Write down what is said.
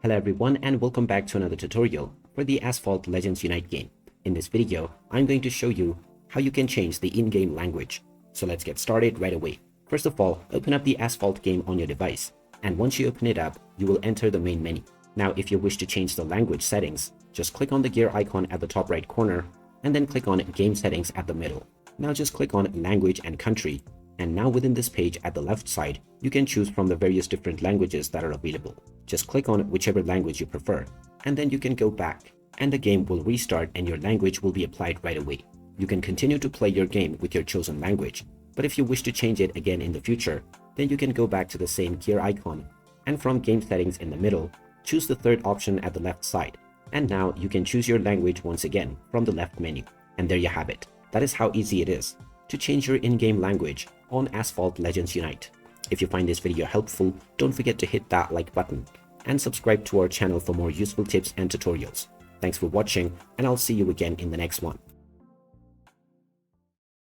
Hello everyone and welcome back to another tutorial for the Asphalt Legends Unite game. In this video, I'm going to show you how you can change the in-game language. So let's get started right away. First of all, open up the Asphalt game on your device, and once you open it up, you will enter the main menu. Now if you wish to change the language settings, just click on the gear icon at the top right corner and then click on Game Settings at the middle. Now just click on Language and Country, and now within this page at the left side, you can choose from the various different languages that are available. Just click on whichever language you prefer, and then you can go back, and the game will restart and your language will be applied right away. You can continue to play your game with your chosen language, but if you wish to change it again in the future, then you can go back to the same gear icon, and from Game Settings in the middle, choose the third option at the left side, and now you can choose your language once again from the left menu. And there you have it. That is how easy it is to change your in-game language on Asphalt Legends Unite. If you find this video helpful, don't forget to hit that like button and subscribe to our channel for more useful tips and tutorials. Thanks for watching, and I'll see you again in the next one.